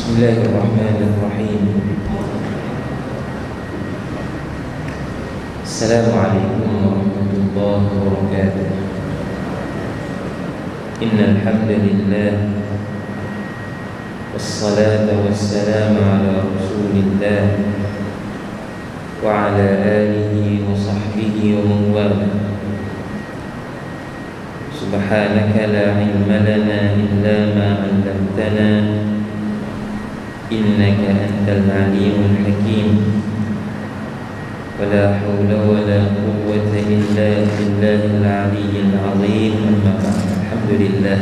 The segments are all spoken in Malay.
Bismillahirrahmanirrahim. Assalamualaikum warahmatullahi wabarakatuh. Innal hamdalillah wassalatu wassalamu ala Rasulillah wa ala alihi wa sahbihi wa man wala. Subhanaka la ilma lana illa ma 'allamtana innaka antal alimul hakim. Wala hawla wala quwwata illa billahil aliyyil azim. Amma ba'd. Alhamdulillah.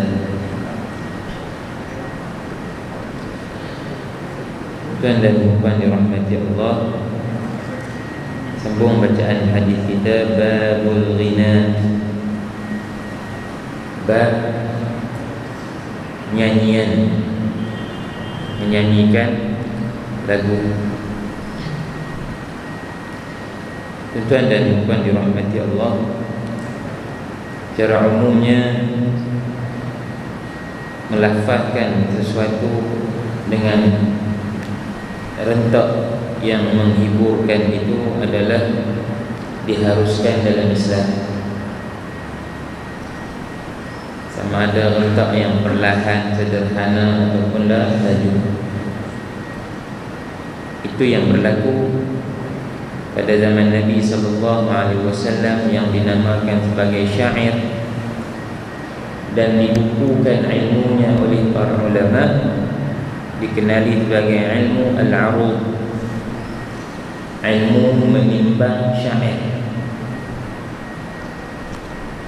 Tuan dan puan dirahmati Allah, sambung bacaan hadis kita, babul ghina, bab nyanyian, menyanyikan lagu. Tuan dan puan dirahmati Allah, secara umumnya melafazkan sesuatu dengan rentak yang menghiburkan itu adalah diharuskan dalam Islam. Sama ada rentak yang perlahan, sederhana ataupun laju. Itu yang berlaku pada zaman Nabi SAW yang dinamakan sebagai syair dan dibukukan ilmunya oleh para ulama, dikenali sebagai ilmu al-arud, ilmu menimbang syair.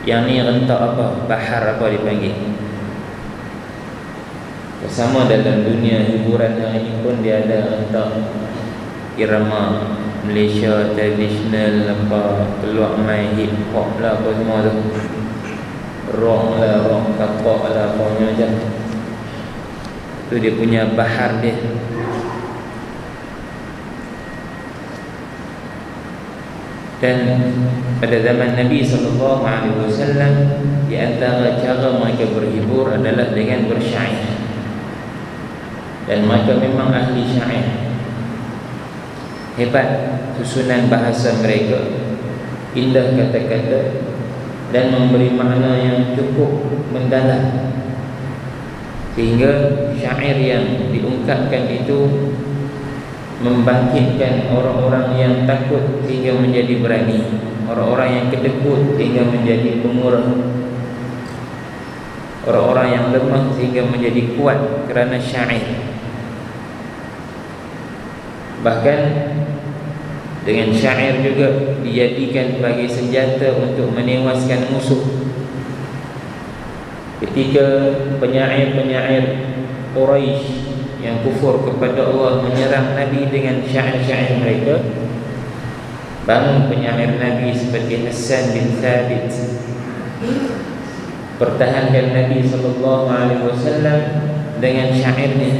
Yang ni rentak apa? Bahar apa dipanggil? Bersama dalam dunia hiburan hari ini pun dia ada rentak irama Malaysia tradisional, apa keluar main hip hop lah, apa semua tu, rock lah, rock kapak lah, apa macam tu. Dia punya bahar dia. Dan pada zaman Nabi SAW, di antara cara mereka berhibur adalah dengan bersyair. Dan mereka memang ahli syair. Hebat susunan bahasa mereka, indah kata-kata, dan memberi makna yang cukup mendalam, sehingga syair yang diungkapkan itu membangkitkan orang-orang yang takut sehingga menjadi berani, orang-orang yang kedekut sehingga menjadi pemurah, orang-orang yang lemah sehingga menjadi kuat kerana syair. Bahkan dengan syair juga dijadikan sebagai senjata untuk menewaskan musuh. Ketika penyair-penyair Quraisy yang kufur kepada Allah menyerang Nabi dengan syair-syair mereka, bangun penyair Nabi seperti Hassan bin Thabit pertahankan Nabi SAW dengan syairnya,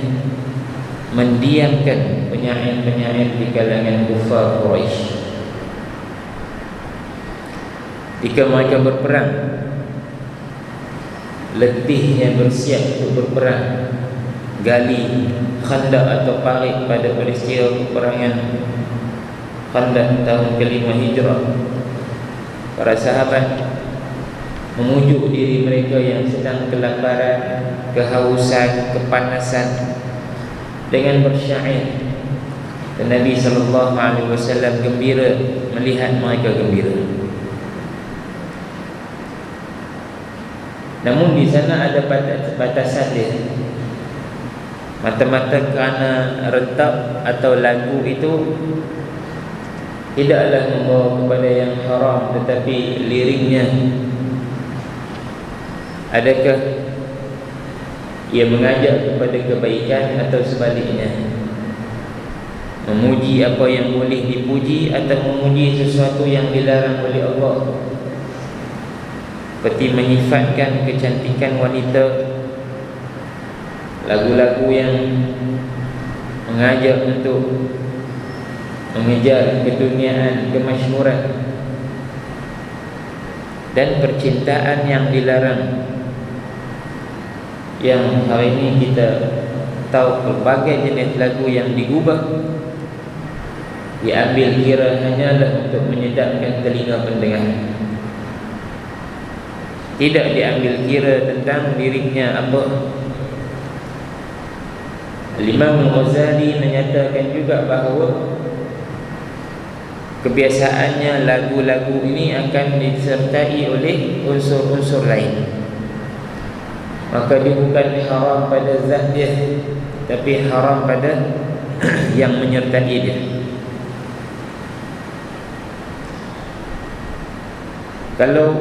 mendiamkan penyair-penyair di kalangan kufar Quraisy. Jika mereka berperang, letihnya bersiap untuk berperang, gali khandak atau parit pada peristiwa peperangan Khandak tahun ke-5 Hijrah, para sahabat memujuk diri mereka yang sedang kelaparan, kehausan, kepanasan dengan bersyair. Dan Nabi SAW gembira melihat mereka gembira. Namun di sana ada batasan dia. Mata-mata kerana rentak atau lagu itu tidaklah membawa kepada yang haram, tetapi liriknya, adakah ia mengajak kepada kebaikan atau sebaliknya, memuji apa yang boleh dipuji atau memuji sesuatu yang dilarang oleh Allah, seperti menyifatkan kecantikan wanita, lagu-lagu yang mengajak untuk mengejar keduniaan, kemasyhuran, dan percintaan yang dilarang, yang hari ini kita atau pelbagai jenis lagu yang digubah diambil kira hanyalah untuk menyedapkan telinga pendengar. Tidak diambil kira tentang liriknya apa. Imam Al-Ghazali menyatakan juga bahawa kebiasaannya lagu-lagu ini akan disertai oleh unsur-unsur lain. Maka dia bukan haram pada zat dia, tapi haram pada yang menyertai dia. Kalau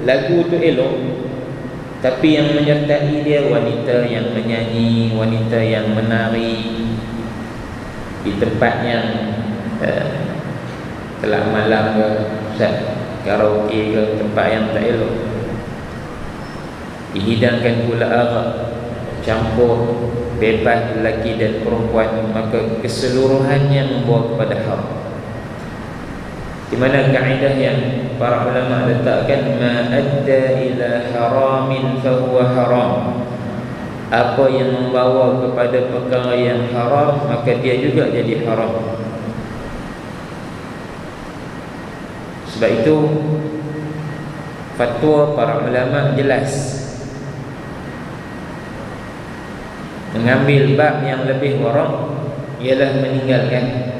lagu tu elok, tapi yang menyertai dia wanita yang menyanyi, wanita yang menari di tempat yang telah malam ke, karaoke ke, tempat yang tak elok, dihidangkan pula arak, campur bebas lelaki dan perempuan, maka keseluruhannya membawa kepada haram. Di mana kaedah yang para ulama letakkan, ma adda ila haramin fahuwa haram. Apa yang membawa kepada perkara yang haram, maka dia juga jadi haram. Sebab itu fatwa para ulama jelas, mengambil bab yang lebih warak ialah meninggalkan.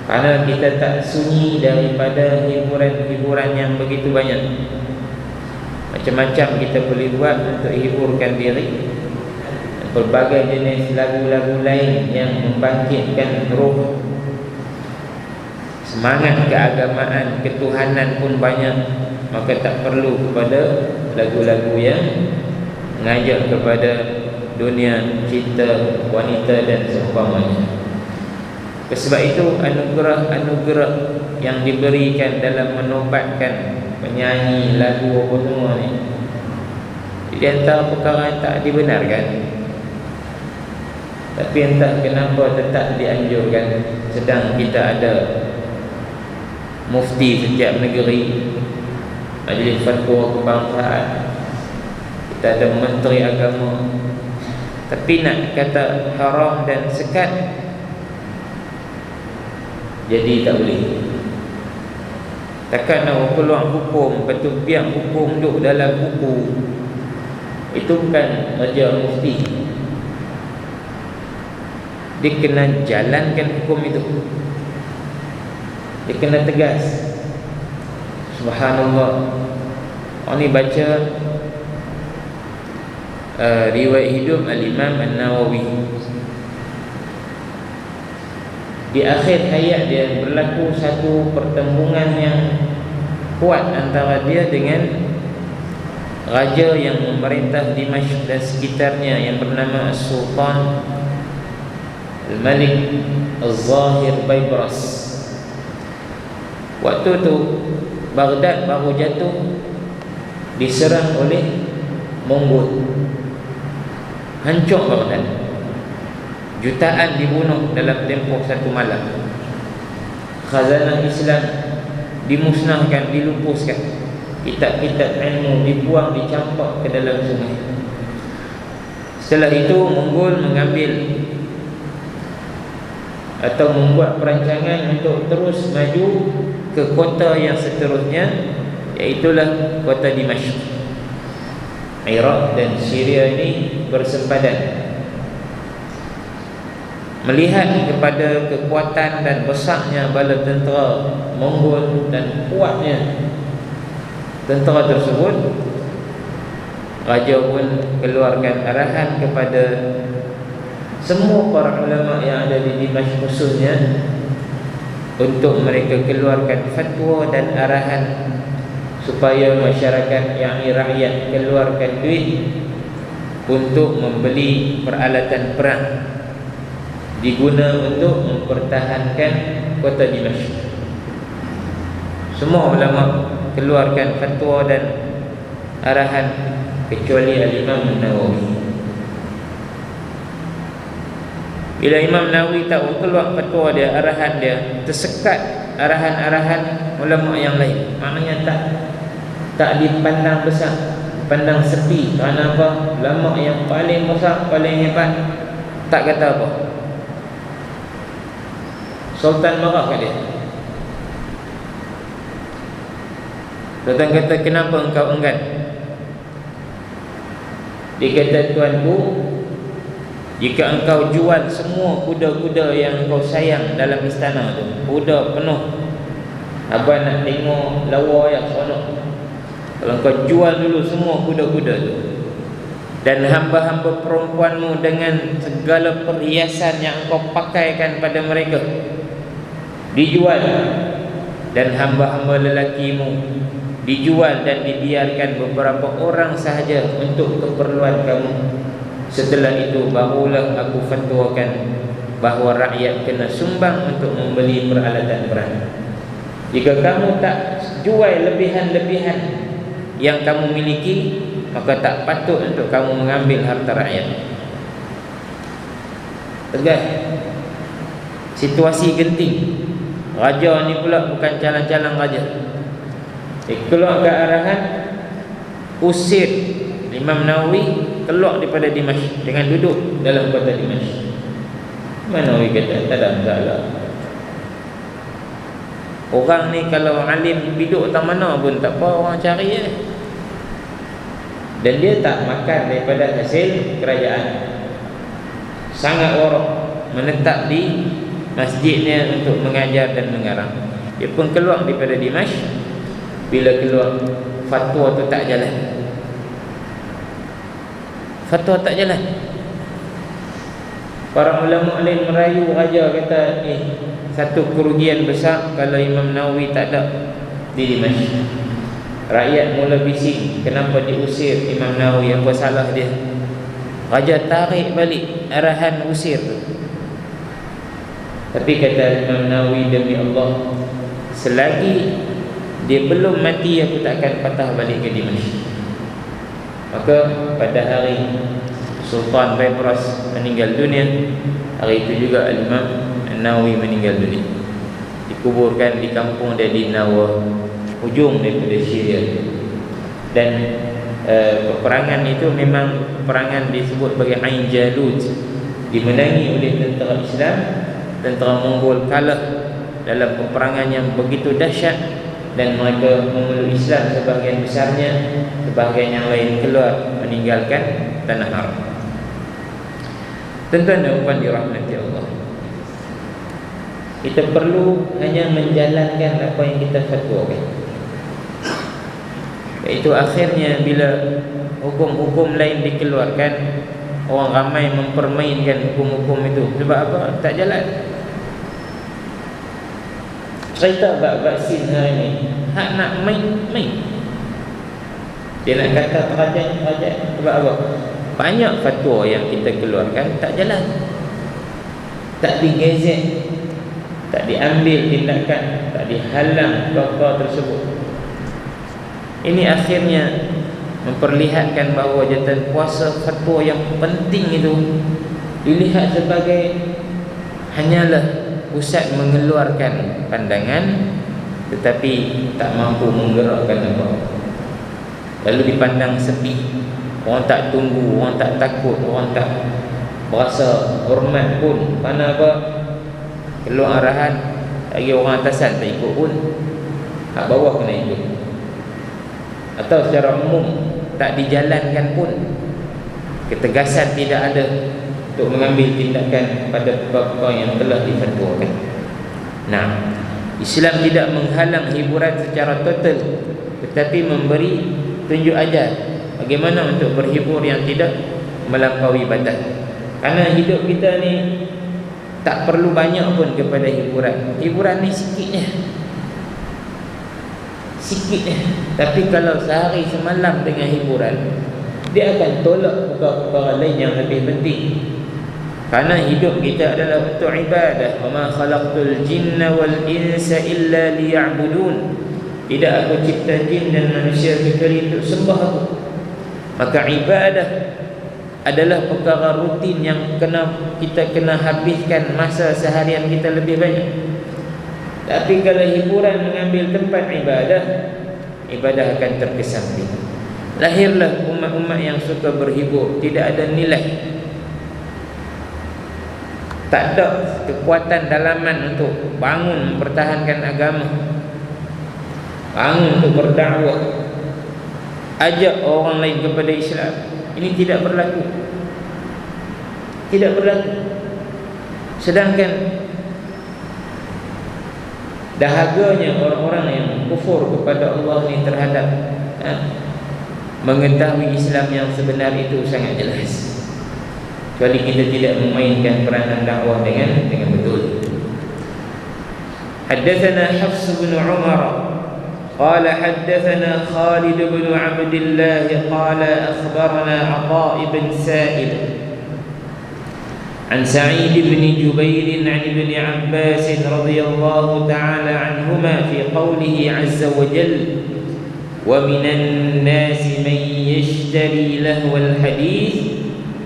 Kerana kita tak sunyi daripada hiburan-hiburan yang begitu banyak. Macam-macam kita boleh buat untuk hiburkan diri. Berbagai jenis lagu-lagu lain yang membangkitkan roh, semangat keagamaan, ketuhanan pun banyak. Maka tak perlu kepada lagu-lagu yang mengajak kepada dunia cinta, wanita dan seumpamanya. Sebab itu anugerah-anugerah yang diberikan dalam menobatkan penyanyi lagu apa semua ni, di antara perkara yang tak dibenarkan, tapi entah kenapa tetap dianjurkan. Sedang kita ada mufti setiap negeri, majlis fatwa kebangsaan, kita ada menteri agama, tapi nak kata haram dan sekat, jadi tak boleh. Takkan nak keluar hukum, betul biar hukum duduk dalam buku. Itu bukan raja mufti. Dia kena jalankan hukum itu. Dia kena tegas. Subhanallah. Orang ni baca riwayat hidup Al-Imam An-Nawawi. Di akhir hayat dia berlaku satu pertembungan yang kuat antara dia dengan raja yang memerintah Dimashq dan sekitarnya yang bernama Sultan Al-Malik Al-Zahir Baybras. Waktu tu Baghdad baru jatuh, diserang oleh Mongol, hancur Baghdad. Jutaan dibunuh dalam tempoh satu malam. Khazanah Islam dimusnahkan, dilupuskan. Kitab-kitab ilmu dibuang, dicampak ke dalam sungai. Setelah itu Mongol mengambil atau membuat perancangan untuk terus maju ke kota yang seterusnya, iaitulah kota Dimashq. Iraq dan Syria ini bersempadan. Melihat kepada kekuatan dan besarnya bala tentera Mongol dan kuatnya tentera tersebut, raja pun keluarkan arahan kepada semua para ulama yang ada di Dimashq khususnya, untuk mereka keluarkan fatwa dan arahan supaya masyarakat, yang rakyat, keluarkan duit untuk membeli peralatan perang diguna untuk mempertahankan kota Dimashq. Semua ulama keluarkan fatwa dan arahan kecuali Al-Imam Nawawi. Bila Imam Nawawi tahu keluar fatwa dia, arahan dia, tersekat arahan-arahan ulama yang lain. Maknanya tak dipandang besar, pandang sepi. Kerana apa? Ulama yang paling besar, paling hebat Tak kata apa. Sultan marah kat dia. Sultan kata, kenapa engkau enggan? Dia kata, tuanku, jika engkau jual semua kuda-kuda yang engkau sayang dalam istana tu, kuda penuh, abang nak tengok lawa yang seronok. Kalau engkau jual dulu semua kuda-kuda tu, dan hamba-hamba perempuanmu dengan segala perhiasan yang engkau pakaikan pada mereka dijual, dan hamba-hamba lelakimu dijual dan dibiarkan beberapa orang sahaja untuk keperluan kamu, setelah itu barulah aku fatwakan bahawa rakyat kena sumbang untuk membeli peralatan perang. Jika kamu tak jual lebihan-lebihan yang kamu miliki, maka tak patut untuk kamu mengambil harta rakyat. Tegas. Situasi genting. Raja ni pula bukan calang-calang raja. Keluar ke arahan, usir Imam Nawawi keluar daripada Dimashq dengan duduk dalam kota Dimashq. Imam Nawawi kata, tak ada masalah. Orang ni kalau alim duduk tak mana pun tak apa, orang cari je. Dan dia tak makan daripada hasil kerajaan. Sangat warak, menetap di masjidnya untuk mengajar dan mengarang. Dia pun keluar daripada Dimashq. Bila keluar, fatwa tu tak jalan. Fatwa tak jalan. Para ulama lain merayu raja, kata satu kerugian besar kalau Imam Nawawi tak ada di Dimashq. Rakyat mula bising, kenapa diusir Imam Nawawi, apa salah dia? Raja tarik balik arahan usir tu. Tapi kata Imam Nawawi, demi Allah, selagi dia belum mati, aku tak akan patah balik ke Dimashq. Maka pada hari Sultan Baybars meninggal dunia, hari itu juga Al-Imam Nawawi meninggal dunia. Dikuburkan di kampung dia di Nawa, hujung daripada Syria. Dan peperangan itu memang peperangan disebut sebagai Ain Jalut, dimenangi oleh tentera Islam. Tentera Mongol kalah dalam peperangan yang begitu dahsyat, dan mereka memeluk Islam sebahagian besarnya, sebahagian yang lain keluar meninggalkan tanah Arab. Tuan-tuan dan puan dirahmati Allah, kita perlu hanya menjalankan apa yang kita fatwakan. Iaitu akhirnya bila hukum-hukum lain dikeluarkan, orang ramai mempermainkan hukum-hukum itu. Sebab apa? Tak jalan. Cerita bab vaksin hari ni, hak nak main. Dia nak kata kerajaan. Sebab apa? Banyak fatwa yang kita keluarkan tak jalan, tak digezet, tak diambil tindakan, tak dihalang perkara tersebut. Ini akhirnya memperlihatkan bahawa jatuh puasa, fatwa yang penting itu dilihat sebagai hanyalah pusat mengeluarkan pandangan, tetapi tak mampu menggerakkan apa. Lalu dipandang sepi. Orang tak tunggu, orang tak takut, orang tak berasa hormat pun. Mana apa, keluar arahan, lagi orang atasan tak ikut pun, hak bawah kena ikut. Atau secara umum tak dijalankan pun, ketegasan tidak ada untuk mengambil tindakan pada perkara yang telah difatwakan. Nah, Islam tidak menghalang hiburan secara total, tetapi memberi tunjuk ajar bagaimana untuk berhibur yang tidak melampaui batas. Karena hidup kita ni tak perlu banyak pun kepada hiburan. Hiburan ni sikitnya. Tapi kalau sehari semalam dengan hiburan, dia akan tolak perkara-perkara lain yang lebih penting. Karena hidup kita adalah untuk ibadah. Wa ma khalaqtul jinna wal insa illa liya'budun. Tidak aku cipta jin dan manusia kecuali untuk sembah aku. Maka ibadah adalah perkara rutin yang kita kena habiskan masa seharian kita lebih banyak. Tapi kalau hiburan mengambil tempat ibadah, ibadah akan terkesamping. Lahirlah umat-umat yang suka berhibur, tidak ada nilai. Tak ada kekuatan dalaman untuk bangun mempertahankan agama, bangun untuk berdakwah, ajak orang lain kepada Islam. Ini tidak berlaku. Tidak berlaku. Sedangkan dahaganya orang-orang yang kufur kepada Allah ni terhadap mengetahui Islam yang sebenar itu sangat jelas. Kecuali kita tidak memainkan peranan dakwah dengan betul. Haddatsana Hafs bin Umar قال حدثنا خالد بن عبد الله قال أخبرنا عطاء بن سائب عن سعيد بن جبير عن ابن عباس رضي الله تعالى عنهما في قوله عز وجل ومن الناس من يشتري لهو الحديث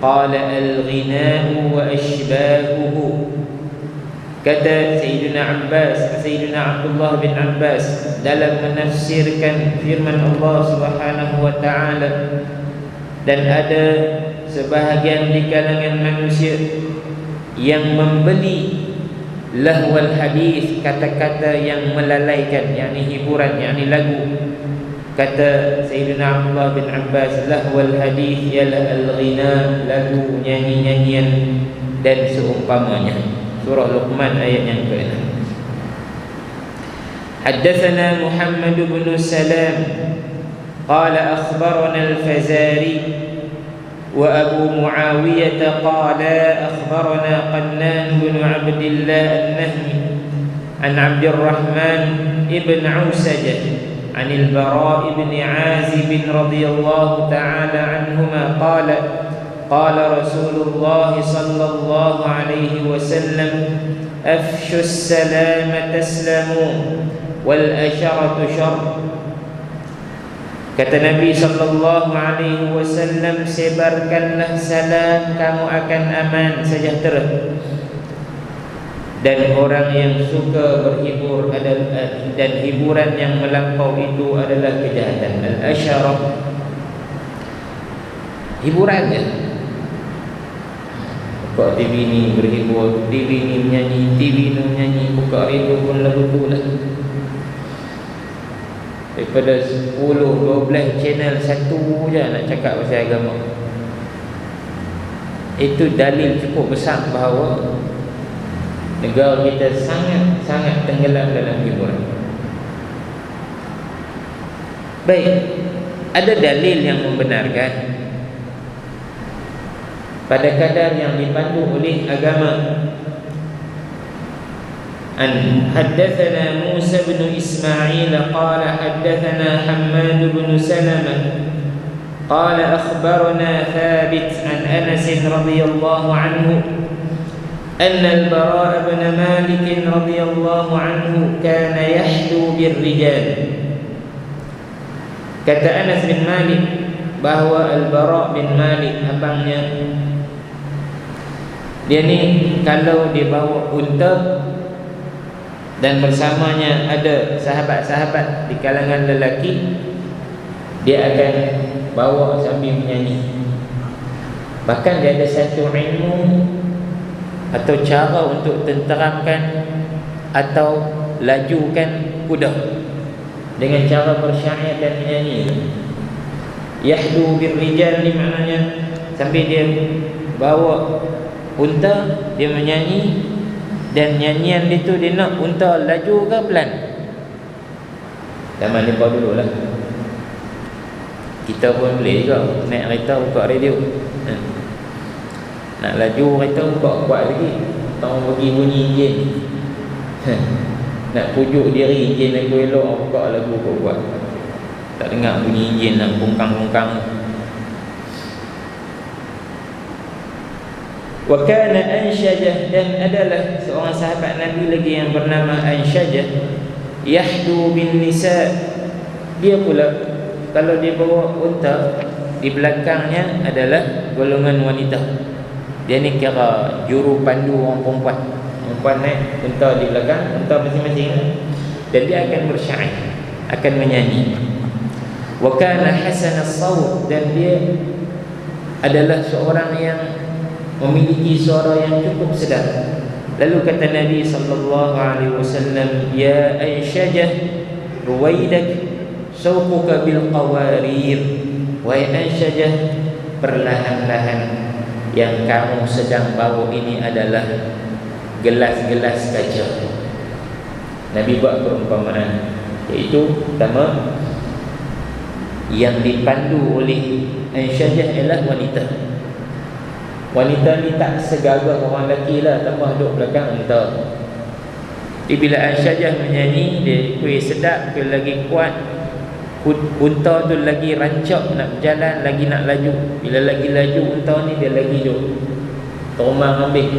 قال الغناء وأشباهه. Kata Sayyidina Abdullah bin Abbas dalam menafsirkan firman Allah Subhanahu wa taala, dan ada sebahagian di kalangan manusia yang membeli lahwal hadis, kata-kata yang melalaikan, yakni hiburan, yakni lagu. Kata Sayyidina Abdullah bin Abbas, lahwal hadis ialah al-ghina, lagu, nyanyi-nyanyian dan seumpamanya. Surah Luqman ayat yang ke-6. Haddatsana Muhammad bin Salam qala akhbarana al-Fazari wa Abu Muawiyah qala akhbarana Qannan bin Abdillah an-Nahmi an Abdurrahman ibn Ausajah an al-Bara ibn Azib radhiyallahu ta'ala anhuma qala قال رسول الله صلى الله عليه وسلم أفشوا السلام تسلموا والأشرة شر. Kata Nabi sallallahu alaihi wasallam, sebarkanlah salam, kamu akan aman, sejahtera. Dan orang yang suka berhibur dan hiburan yang melampau itu adalah kejahatan. Al-asyarah, hiburannya. Buka TV ni berhibur, TV ni menyanyi, TV ni menyanyi, buka radio pun lagu tu lah. Daripada 10-12 channel, satu je nak cakap pasal agama. Itu dalil cukup besar bahawa negara kita sangat tenggelam dalam hiburan. Baik, ada dalil yang membenarkan pada kadar yang dipandu oleh agama. An haddatsana Musa bin Ismail qala haddatsana Hammad bin Salamah qala akhbarana Thabit an Anas radhiyallahu anhu anna al-Bara bin Malik radhiyallahu anhu kana yahdu bir-rijal. Kata Anas bin Malik bahawa Al-Bara bin Malik, abangnya, dia ni kalau dia bawa unta dan bersamanya ada sahabat-sahabat di kalangan lelaki, dia akan bawa sambil menyanyi. Bahkan dia ada satu ilmu atau cara untuk tenteramkan atau lajukan kuda dengan cara bersyair dan menyanyi. Yahdu bir-rijal ni maknanya sambil dia bawa unta, dia menyanyi, dan nyanyian dia tu dia nak unta laju ke pelan. Zaman mereka dulu lah. Kita pun boleh juga naik kereta buka radio. Nak laju kereta buka kuat lagi, tahu bagi bunyi enjin. Nak pujuk diri enjin lagu elok, buka lagu kuat. Tak dengar bunyi enjin nak bungkang-bungkang. Wa kana Ansyajah, dan adalah seorang sahabat Nabi lagi yang bernama Ansyajah, yahdu bin nisa. Dia pula kalau dia bawa unta, di belakangnya adalah golongan wanita. Dia ni kira juru pandu orang perempuan. Perempuan naik unta di belakang, unta masing-masing, dan dia akan bersyair, akan menyanyi. Wa kana hasan as-sawt, dan dia adalah seorang yang memiliki suara yang cukup sedap. Lalu kata Nabi sallallahu alaihi wasallam, ya Ansyajah ruwaidak sauquka bil qawarir. Wahai Ansyajah, perlahan-lahan yang kamu sedang bawa ini adalah gelas-gelas kaca. Nabi buat perumpamaan, iaitu pertama, yang dipandu oleh Ansyajah ialah wanita. Wanita ni tak segagah orang lelaki lah, tambah duduk belakang unta. Jadi bila Ansyajah menyanyi, dia kuih sedap, dia lagi kuat, unta tu lagi rancak nak berjalan, lagi nak laju. Bila lagi laju unta ni, dia lagi duduk terumbang ambing.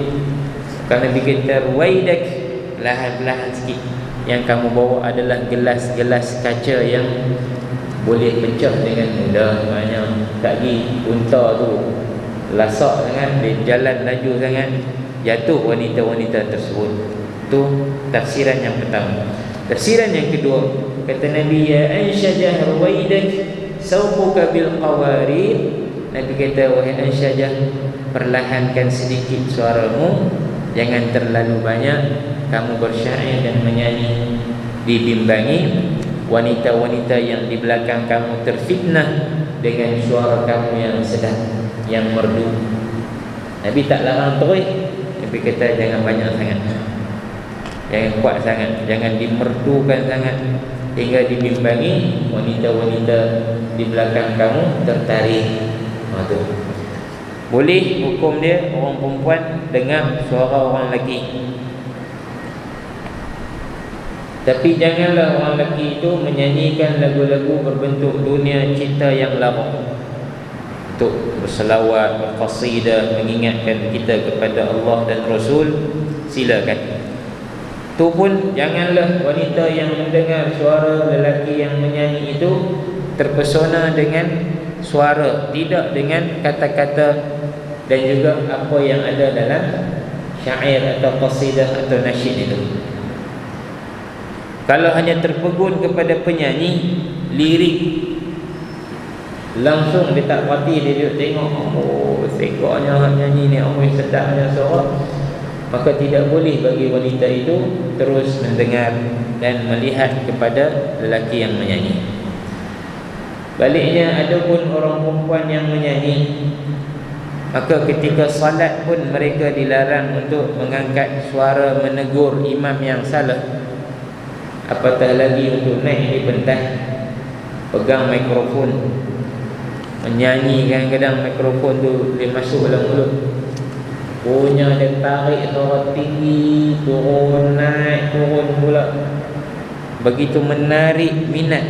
Kerana dikata ruwaidak, lahan-lahan sikit. Yang kamu bawa adalah gelas-gelas kaca yang boleh pecah dengan mudah. Maknanya tak lagi unta tu lasak sangat, dia jalan laju sangat, jatuh wanita-wanita tersebut. Itu tafsiran yang pertama. Tafsiran yang kedua, kata Nabi, ya Ansyajah ruwaidak sauquka bil qawarir. Nabi kata, wahai Ansyajah, perlahankan sedikit suaramu, jangan terlalu banyak kamu bersyair dan menyanyi. Dibimbangi wanita-wanita yang di belakang kamu terfitnah dengan suara kamu yang sedap, yang merdu. Nabi tak larang terus, Nabi kata jangan banyak sangat, jangan kuat sangat, jangan dimerdukan sangat, hingga dibimbangi wanita-wanita di belakang kamu tertarik. Tu boleh hukum dia orang perempuan dengar suara orang lelaki. Tapi janganlah orang lelaki itu menyanyikan lagu-lagu berbentuk dunia cipta yang lama untuk berselawat, berqasidah, mengingatkan kita kepada Allah dan Rasul. Silakan. Tu pun janganlah wanita yang mendengar suara lelaki yang menyanyi itu terpesona dengan suara, tidak dengan kata-kata dan juga apa yang ada dalam syair atau qasidah atau nasyid itu. Kalau hanya terpegun kepada penyanyi, lirik, langsung dia tak mati, dia duduk tengok, oh segaknya nyanyi ni, oh sedapnya suara, maka tidak boleh bagi wanita itu terus mendengar dan melihat kepada lelaki yang menyanyi. Baliknya, ada pun orang perempuan yang menyanyi, maka ketika salat pun mereka dilarang untuk mengangkat suara menegur imam yang salah. Apatah lagi untuk naik di pentas, pegang mikrofon, menyanyi. Kadang-kadang mikrofon tu dia masuk dalam mulut, punya dia tarik suara tinggi, turun, naik, turun pula. Begitu menarik minat,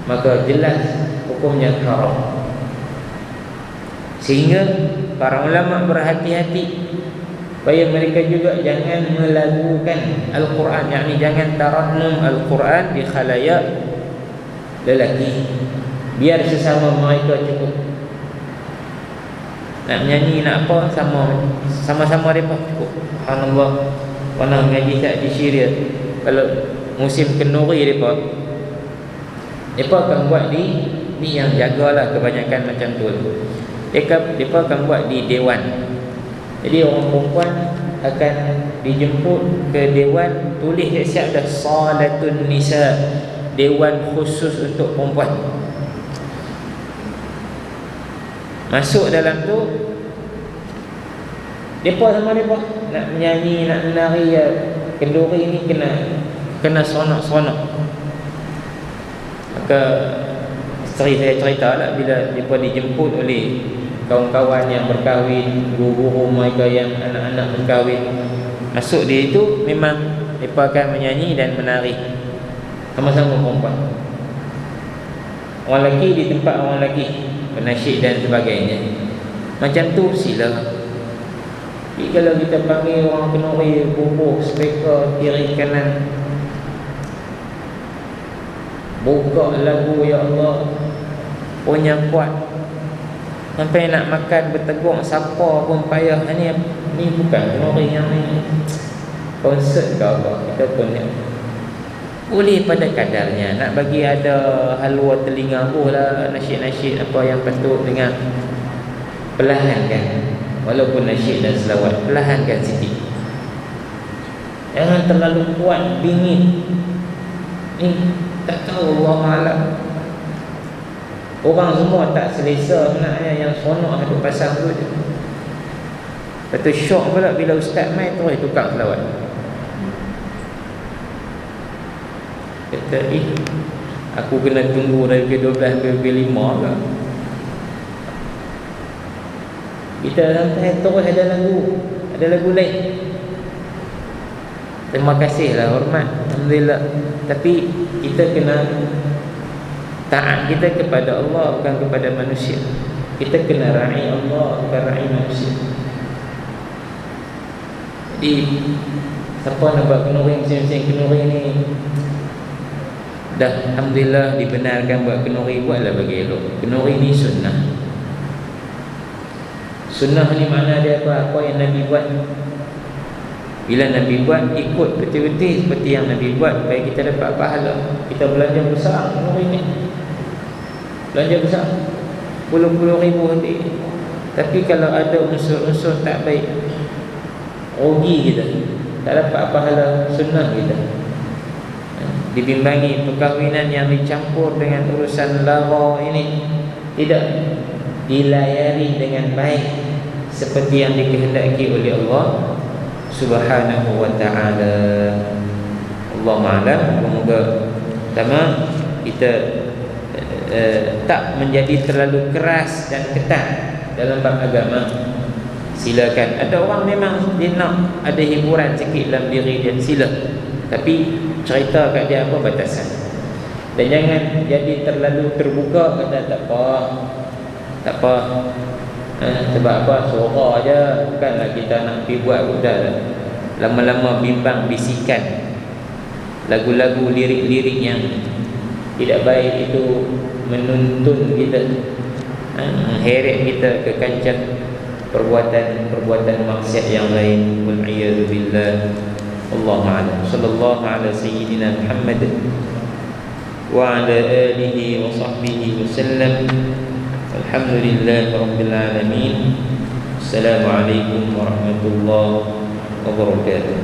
maka jelas hukumnya haram. Sehingga para ulama berhati-hati supaya mereka juga jangan melagukan Al-Quran, yakni jangan tarannum Al-Quran di khalayak lelaki. Biar sesama mereka cukup. Nak menyanyi, nak apa, sama-sama mereka cukup. Subhanallah, pernah mengaji tak di Syria, kalau musim kenduri mereka akan buat di ni, yang jagalah kebanyakan macam tu. Mereka akan buat di dewan. Jadi orang perempuan akan dijemput ke dewan, tulis siap dah salatun nisa, dewan khusus untuk perempuan. Masuk dalam tu, depa sama depa nak menyanyi, nak menari, kenduri ni kena seronok-seronok. Maka isteri saya cerita lah, bila depa dijemput oleh kawan-kawan yang berkahwin, guru-guru mereka yang anak-anak berkahwin, masuk dia itu memang mereka akan menyanyi dan menari sama-sama perempuan. Orang lelaki di tempat orang lelaki, penasyid dan sebagainya. Macam tu sila. Jadi kalau kita panggil orang kenduri, bubuh speaker kiri kanan, buka lagu ya Allah punya kuat, sampai nak makan bertegur siapa pun payah. Ni bukan kenduri, yang ni konsert ke apa. Kita pun boleh pada kadarnya. Nak bagi ada halwa telinga lah, nasyid-nasyid apa yang patut dengar, perlahankan. Walaupun nasyid dan selawat, perlahankan sikit. Jangan terlalu kuat, bingit. Ni tak tahu, Allah Alam. Orang semua tak selesa sebenarnya, yang seronok duk pasang tu je. Lepas tu syok pula bila ustaz mai terus tukar selawat. Kata, aku kena tunggu dari pukul 12 ke pukul 5 lah. Kita sampai terus ada lagu lain. Terima kasihlah, hormat, alhamdulillah. Tapi kita kena taat kita kepada Allah, bukan kepada manusia. Kita kena ra'i Allah, bukan ra'i manusia. Jadi siapa nak buat kenuri, mesin-mesin kenuri ni dah alhamdulillah dibenarkan buat kenuri, buatlah bagi elok. Kenuri ni sunnah. Sunnah ni makna dia apa yang Nabi buat. Bila Nabi buat, ikut betul-betul seperti yang Nabi buat, supaya kita dapat pahala. Kita belanja besar kenuri ni, belanja besar puluh-puluh ribu nanti. Tapi kalau ada unsur-unsur tak baik, rugi kita, tak dapat pahala sunnah kita. Dibimbangi perkahwinan yang dicampur dengan urusan lara ini tidak dilayari dengan baik seperti yang dikehendaki oleh Allah Subhanahu wa ta'ala. Allahu a'lam. Semoga pertama kita tak menjadi terlalu keras dan ketat dalam bab agama. Silakan. Ada orang memang dia nak ada hiburan sikit dalam diri dia, sila. Tapi cerita kat dia apa batasan. Dan jangan jadi terlalu terbuka, kata tak apa. Tak apa. Sebab apa? Suara je. Bukanlah kita nak pergi buat budak. Lama-lama bimbang bisikan, lagu-lagu, lirik-lirik yang tidak baik itu menuntun kita, mengheret kita ke kancah perbuatan maksiat yang lain. Wal-iyadu billah. Allahu a'lam. Sallallahu ala sayyidina Muhammad wa ala alihi wa sahbihi wasallam. Alhamdulillahi rabbil alamin. Assalamualaikum warahmatullahi wabarakatuh.